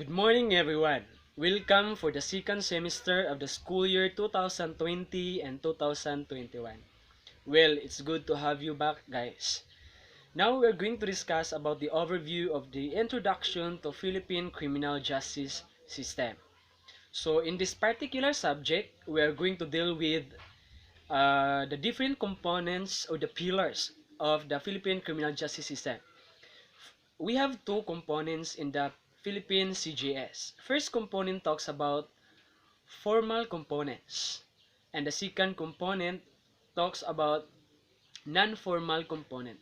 Good morning, everyone. Welcome for the second semester of the school year 2020 and 2021. Well, it's good to have you back, guys. Now we're going to discuss about the overview of the introduction to Philippine criminal justice system. So in this particular subject, we are going to deal with the different components or the pillars of the Philippine criminal justice system. We have two components in the Philippine CJS. First component talks about formal components, and the second component talks about non-formal component.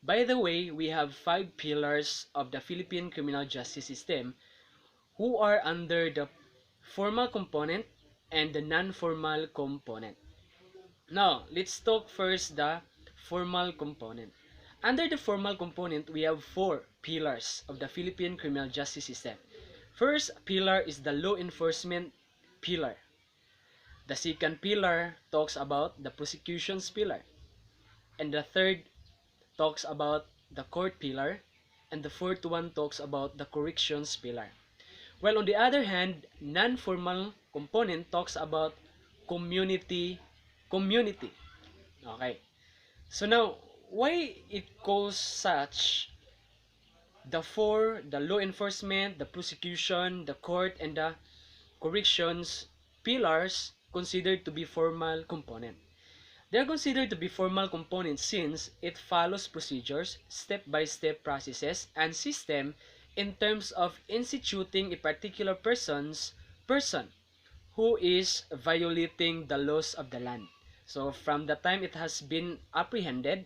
By the way, we have five pillars of the Philippine criminal justice system who are under the formal component and the non-formal component. Now, let's talk first the formal component. Under the formal component, we have four pillars of the Philippine criminal justice system. First pillar is the law enforcement pillar. The second pillar talks about the prosecution's pillar. And the third talks about the court pillar. And the fourth one talks about the corrections pillar. While on the other hand, non-formal component talks about community. Okay. So now, why it calls such the law enforcement, the prosecution, the court, and the corrections pillars considered to be formal component? They are considered to be formal components since it follows procedures, step-by-step processes, and system in terms of instituting a particular person who is violating the laws of the land. So from the time it has been apprehended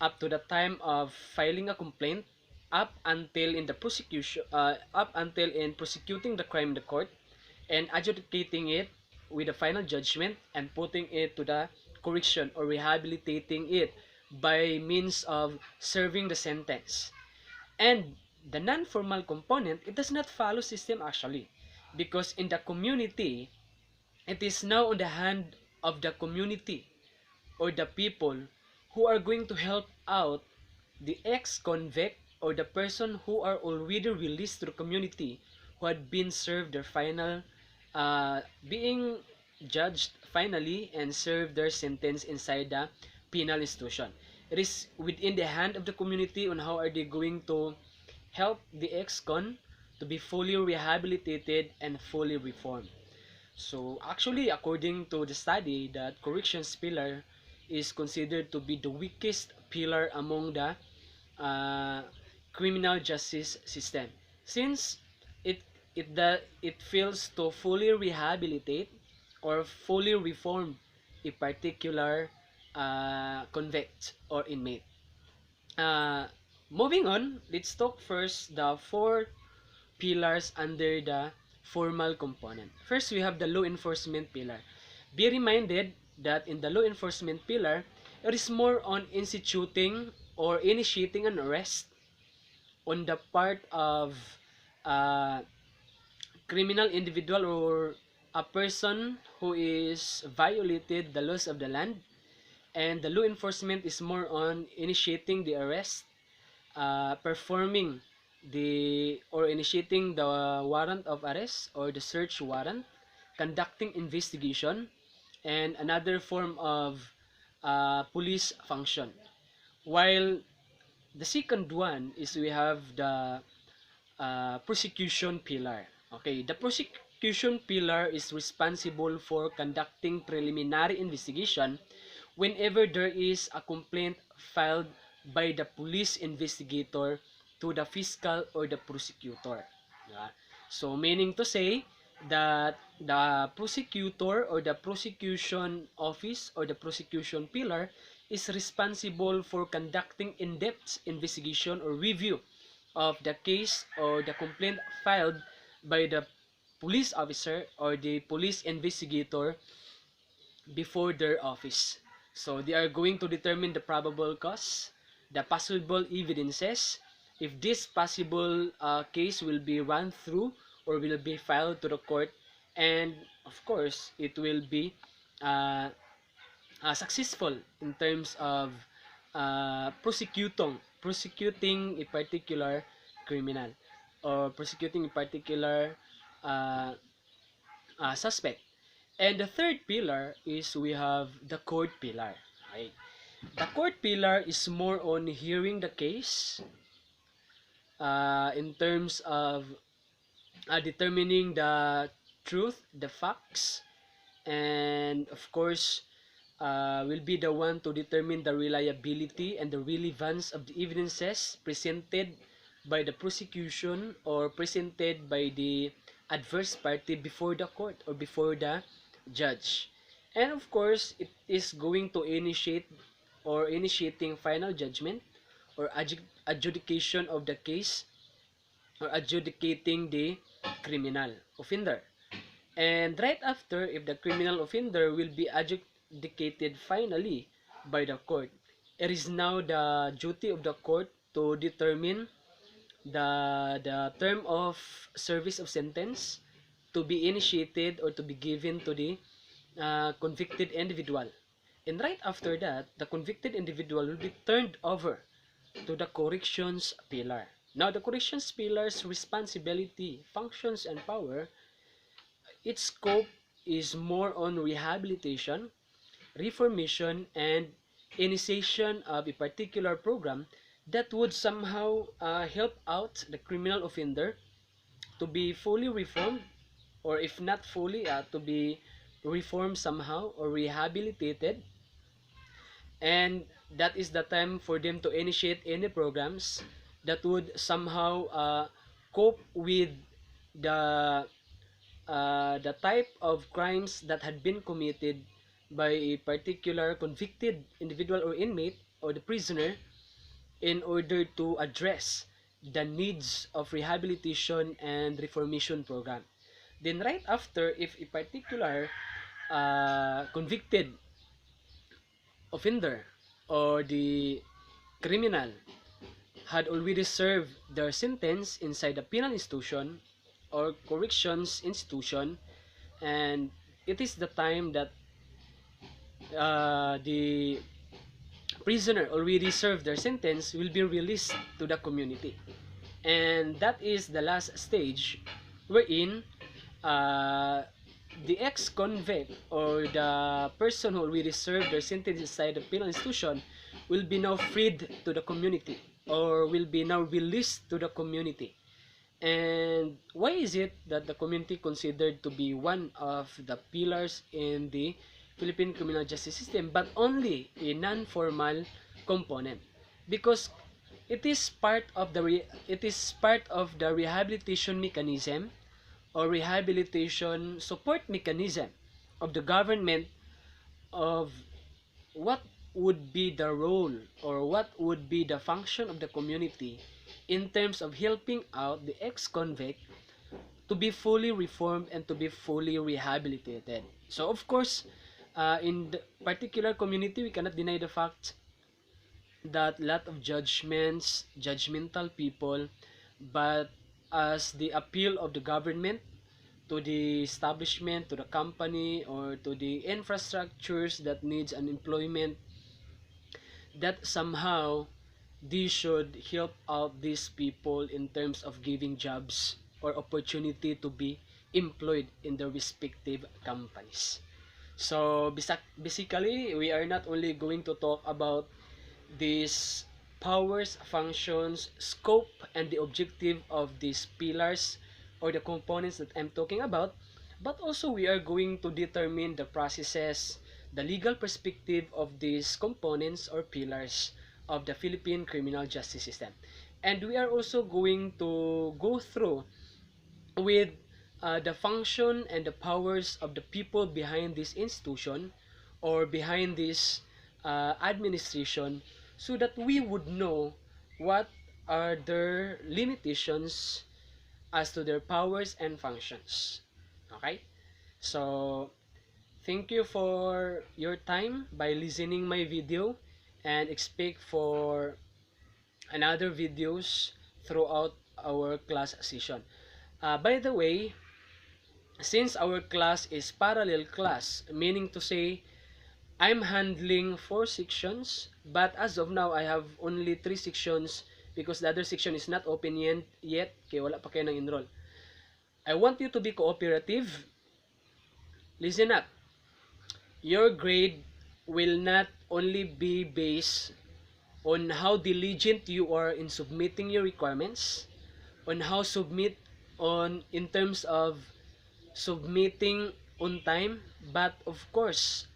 up to the time of filing a complaint, up until in prosecuting the crime in the court and adjudicating it with a final judgment and putting it to the correction or rehabilitating it by means of serving the sentence. And the non-formal component, it does not follow system actually, because in the community, it is now on the hand of the community or the people who are going to help out the ex-convict or the person who are already released to the community who had been served their final being judged finally and served their sentence inside the penal institution. It is within the hand of the community on how are they going to help the ex-con to be fully rehabilitated and fully reformed. So actually, according to the study, that corrections pillar is considered to be the weakest pillar among the uh, criminal justice system, since it it fails to fully rehabilitate or fully reform a particular convict or inmate. Uh, Moving on, let's talk first the four pillars under the formal component. First, we have the law enforcement pillar. Be reminded that in the law enforcement pillar, it is more on instituting or initiating an arrest on the part of a criminal individual or a person who is violated the laws of the land, and the law enforcement is more on initiating the arrest, performing the or initiating the warrant of arrest or the search warrant, conducting investigation, and another form of police function. While the second one is we have the prosecution pillar. Okay, the prosecution pillar is responsible for conducting preliminary investigation whenever there is a complaint filed by the police investigator to the fiscal or the prosecutor. Yeah. So meaning to say that the prosecutor or the prosecution office or the prosecution pillar is responsible for conducting in-depth investigation or review of the case or the complaint filed by the police officer or the police investigator before their office. So they are going to determine the probable cause, the possible evidences, if this possible case will be run through or will be filed to the court, and of course it will be uh, successful in terms of prosecuting a particular criminal or prosecuting a particular uh, suspect. And the third pillar is we have the court pillar. Right? The court pillar is more on hearing the case in terms of determining the truth, the facts, and of course will be the one to determine the reliability and the relevance of the evidences presented by the prosecution or presented by the adverse party before the court or before the judge. And of course, it is going to initiate or initiating final judgment or adjudication of the case or adjudicating the criminal offender. And right after, if the criminal offender will be adjudicated finally by the court, it is now the duty of the court to determine the term of service of sentence to be initiated or to be given to the convicted individual. And right after that, the convicted individual will be turned over to the corrections pillar. Now, the corrections pillar's responsibility, functions, and power, its scope is more on rehabilitation, reformation, and initiation of a particular program that would somehow help out the criminal offender to be fully reformed, or if not fully, to be reformed somehow or rehabilitated. And that is the time for them to initiate any programs that would somehow cope with the the type of crimes that had been committed by a particular convicted individual or inmate or the prisoner, in order to address the needs of rehabilitation and reformation program. Then right after, if a particular convicted offender or the criminal had already served their sentence inside a penal institution or corrections institution, and it is the time that the prisoner already served their sentence, will be released to the community. And that is the last stage wherein uh, the ex-convict or the person who already served their sentence inside the penal institution will be now freed to the community or will be now released to the community. And why is it that the community considered to be one of the pillars in the Philippine criminal justice system, but only a non-formal component? Because it is part of the rehabilitation mechanism or rehabilitation support mechanism of the government, of what would be the role or what would be the function of the community in terms of helping out the ex-convict to be fully reformed and to be fully rehabilitated. So of course, in the particular community, we cannot deny the fact that lot of judgmental people, but as the appeal of the government to the establishment, to the company, or to the infrastructures that needs an employment, that somehow they should help out these people in terms of giving jobs or opportunity to be employed in their respective companies. So basically, we are not only going to talk about these powers, functions, scope, and the objective of these pillars or the components that I'm talking about, but also we are going to determine the processes, the legal perspective of these components or pillars of the Philippine criminal justice system. And we are also going to go through with the function and the powers of the people behind this institution or behind this administration, so that we would know what are their limitations as to their powers and functions. Okay? So, thank you for your time by listening my video, and expect for another videos throughout our class session. By the way, since our class is parallel class, meaning to say I'm handling 4 sections, but as of now I have only 3 sections because the other section is not open yet, kaya wala pa kayo nang enroll. I want you to be cooperative. Listen up. Your grade will not only be based on how diligent you are in submitting your requirements, on how submit on in terms of submitting on time, but of course,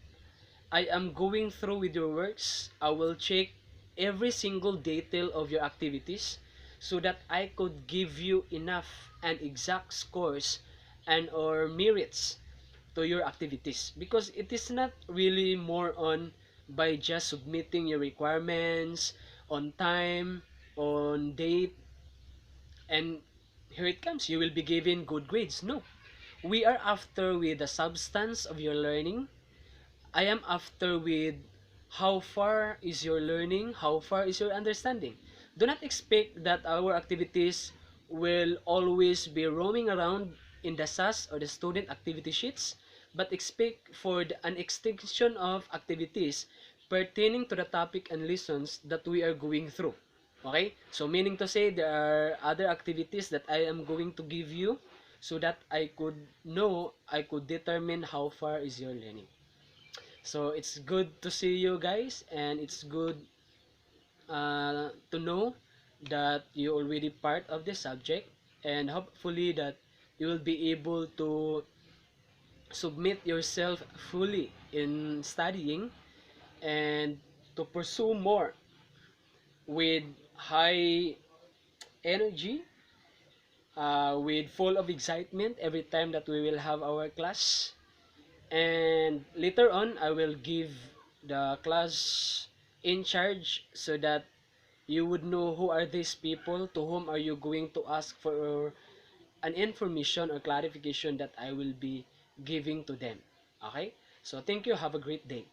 I am going through with your works. I will check every single detail of your activities so that I could give you enough and exact scores and or merits to your activities, because it is not really more on by just submitting your requirements on time, on date, and here it comes, you will be given good grades. No, we are after with the substance of your learning. I am after with how far is your learning, how far is your understanding. Do not expect that our activities will always be roaming around in the SAS or the student activity sheets, but expect for an extension of activities pertaining to the topic and lessons that we are going through. Okay? So meaning to say, there are other activities that I am going to give you so that I could know, I could determine how far is your learning. So it's good to see you guys, and it's good to know that you're already part of this subject, and hopefully that you will be able to submit yourself fully in studying and to pursue more with high energy, with full of excitement every time that we will have our class. And later on, I will give the class in charge so that you would know who are these people, to whom are you going to ask for an information or clarification that I will be giving to them. Okay? So thank you. Have a great day.